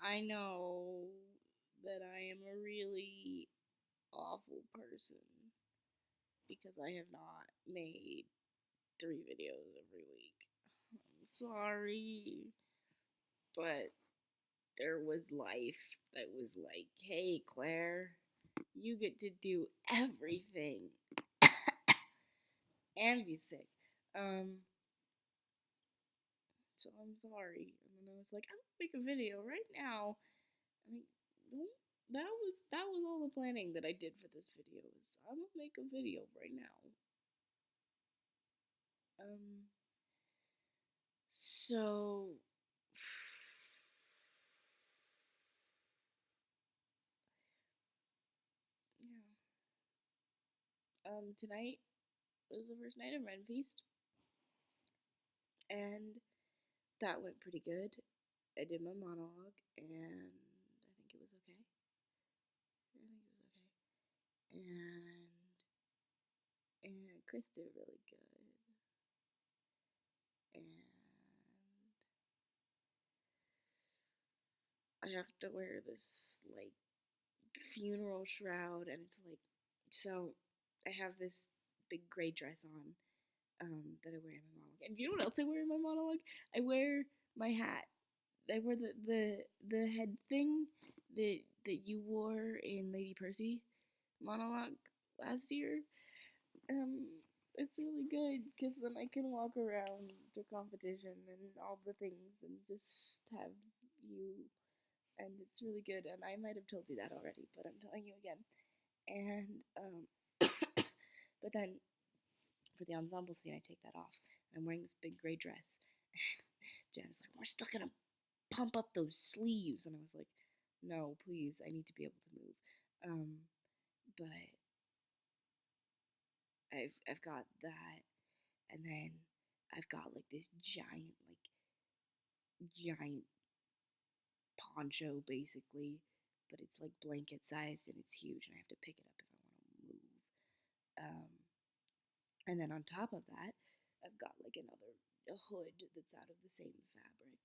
I know that I am a really awful person because I have not made 3 videos every week. I'm sorry, but there was life that was like, hey, Claire, you get to do everything and be sick. Um, so I'm sorry. And then I was like, I'm gonna make a video right now. And that was all the planning that I did for this video. Is I'm gonna make a video right now. Um, so yeah. Tonight was the first night of Ren Feast, and that went pretty good. I did my monologue, and I think it was okay. I think it was okay. And Chris did really good. And I have to wear this like funeral shroud, and it's like so. I have this big gray dress on that I wear in my monologue. And do you know what else I wear in my monologue? I wear my hat. I wear the head thing that you wore in Lady Percy monologue last year. Um, it's really good because then I can walk around the competition and all the things and just have you, and it's really good. And I might have told you that already, but I'm telling you again. And but then for the ensemble scene, I take that off. I'm wearing this big gray dress. Jan's like, we're still gonna pump up those sleeves, and I was like, no, please, I need to be able to move. But I've got that, and then I've got like this giant poncho basically, but it's like blanket sized and it's huge, and I have to pick it up if I want to move. Um, and then on top of that, I've got like another hood that's out of the same fabric.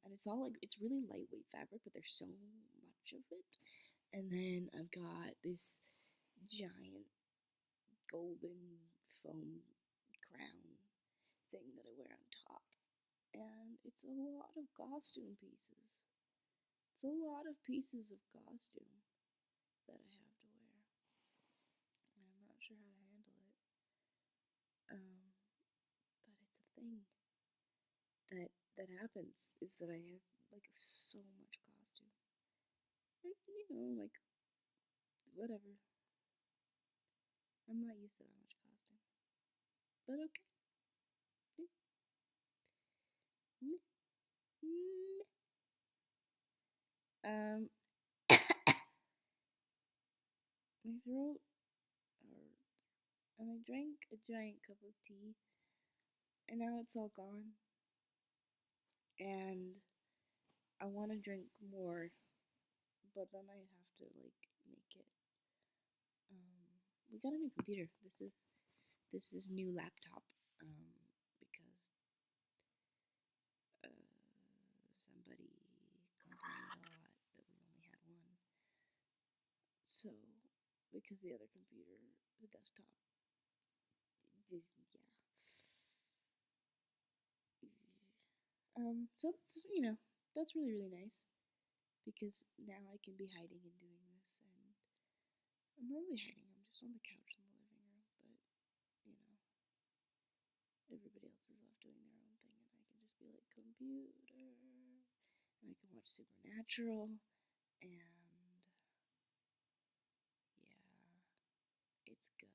And it's all like it's really lightweight fabric, but there's so much of it. And then I've got this giant golden foam crown thing that I wear on top. And it's a lot of costume pieces. It's a lot of pieces of costume that I have to wear. And I'm not sure how to handle it. But it's a thing that happens is that I have like so much costume. And, like whatever. I'm not used to that much costume. But okay. Um, my throat hurt, and I drank a giant cup of tea, and now it's all gone. And I want to drink more, but then I have to like make it. We got a new computer. This is new laptop. Because somebody complained a lot that we only had one. So because the other computer, the desktop, yeah. So that's really really nice because now I can be hiding and doing this, and I'm not really hiding. I'm just on the couch in the living room, but you know, everybody else is off doing their own thing, and I can just be like computer, and I can watch Supernatural, and yeah, it's good.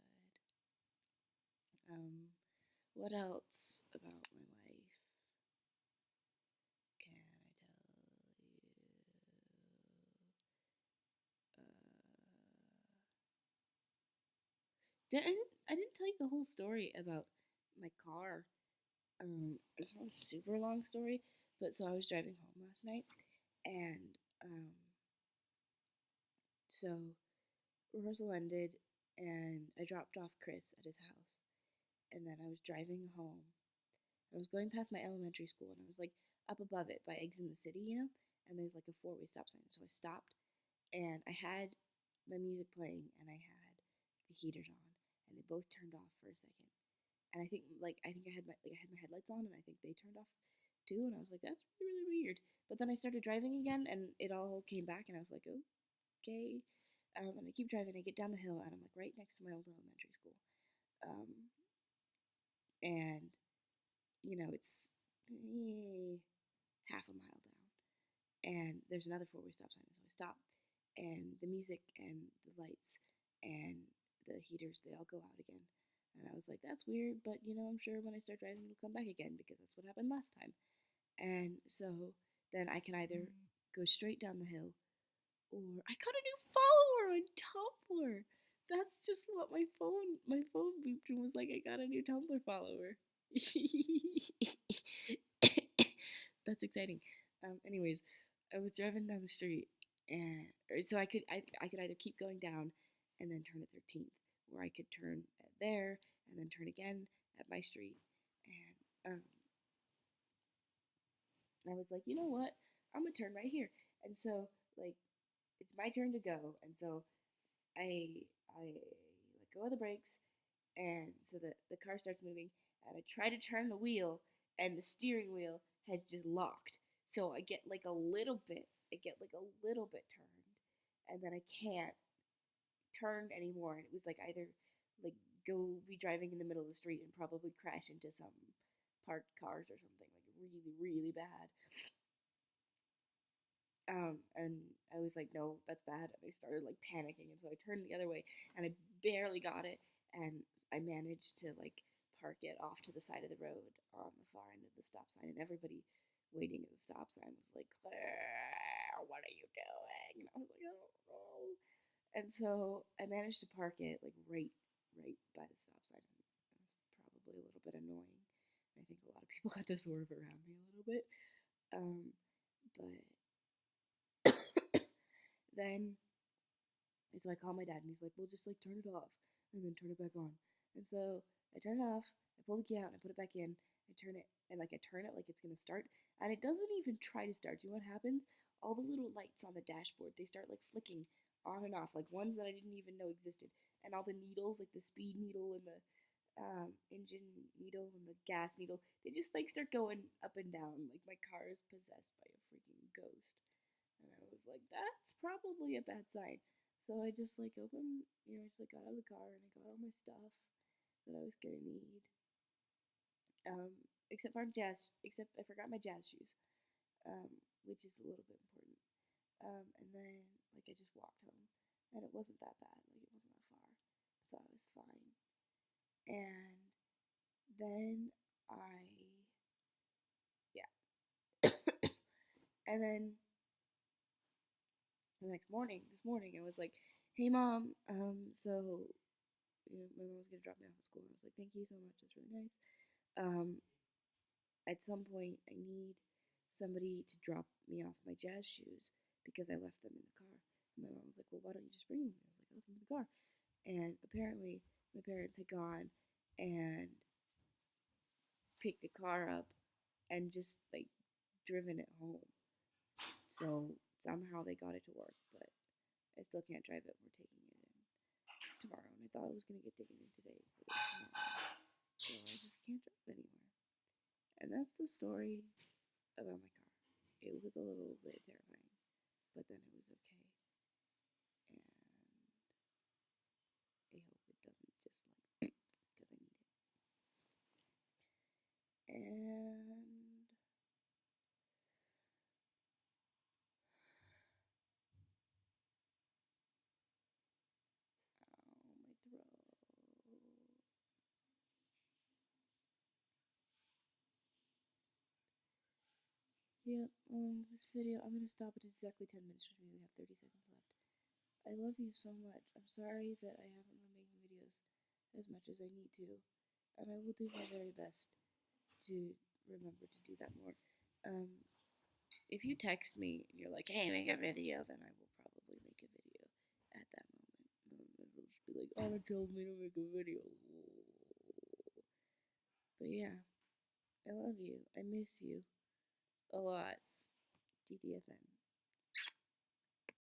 What else about my life can I tell you? Uh, I didn't tell you the whole story about my car. It's not a super long story, but so I was driving home last night, and so rehearsal ended, and I dropped off Chris at his house, and then I was driving home. I was going past my elementary school, and I was like, up above it by Eggs in the City, you know, and there's like a four-way stop sign. So I stopped, and I had my music playing, and I had the heaters on, and they both turned off for a second. And I had my headlights on, and I think they turned off too. And I was like, that's really, really weird. But then I started driving again, and it all came back, and I was like, okay. And I keep driving. I get down the hill, and I'm like right next to my old elementary school. Um, and it's half a mile down, and there's another four-way stop sign. So I stop, and the music and the lights and the heaters, they all go out again. And I was like, that's weird, but I'm sure when I start driving, it'll come back again because that's what happened last time. And so then I can either go straight down the hill, or I got a new follower on Tumblr. That's just what my phone beeped and was like, I got a new Tumblr follower. That's exciting. Anyways, I was driving down the street, and so I could either keep going down and then turn at 13th, or I could turn at there and then turn again at my street. And I was like, you know what? I'm gonna turn right here. And so like it's my turn to go, and so I let go of the brakes, and so the car starts moving, and I try to turn the wheel, and the steering wheel has just locked. So I get like a little bit, turned, and then I can't turn anymore. And it was like either like go be driving in the middle of the street and probably crash into some parked cars or something like really, really bad. And I was like, no, that's bad. And I started like panicking, and so I turned the other way, and I barely got it, and I managed to like park it off to the side of the road on the far end of the stop sign, and everybody waiting at the stop sign was like, Claire, what are you doing? And I was like, oh no. And so I managed to park it like right by the stop sign. It was probably a little bit annoying. I think a lot of people had to swerve around me a little bit. But then, so I call my dad, and he's like, "Well, just like turn it off and then turn it back on." And so I turn it off. I pull the key out, and I put it back in. I turn it, and like I turn it like it's gonna start, and it doesn't even try to start. Do you know what happens? All the little lights on the dashboard, they start like flicking on and off, like ones that I didn't even know existed, and all the needles, like the speed needle and the engine needle and the gas needle, they just like start going up and down, like my car is possessed by a freaking ghost. And I was like, that's probably a bad sign. So I just like I just like got out of the car, and I got all my stuff that I was gonna need. Um, except I forgot my jazz shoes, which is a little bit important. And then like I just walked home, and it wasn't that bad. Like it wasn't that far, so I was fine. And then I yeah, and then this morning, I was like, "Hey, mom, so my mom was gonna drop me off at school." And I was like, "Thank you so much. That's really nice. Um, at some point, I need somebody to drop me off my jazz shoes because I left them in the car." And my mom was like, "Well, why don't you just bring them?" I was like, "I left them in the car." And apparently, my parents had gone and picked the car up and just like driven it home. So somehow they got it to work, but I still can't drive it. We're taking it in tomorrow, and I thought I was gonna get taken in today, but it's tomorrow. So I just can't drive anymore. And that's the story about my car. It was a little bit terrifying, but then it was okay. And I hope it doesn't just like because I need it. And my throat. Yeah, this video, I'm gonna stop at exactly 10 minutes. We only have 30 seconds left. I love you so much. I'm sorry that I haven't been making videos as much as I need to, and I will do my very best to remember to do that more. Um, if you text me and you're like, "Hey, make a video," then I will probably make a video at that moment. It'll just be like, "Anna told me to make a video." But yeah, I love you. I miss you. a lot. TTFN.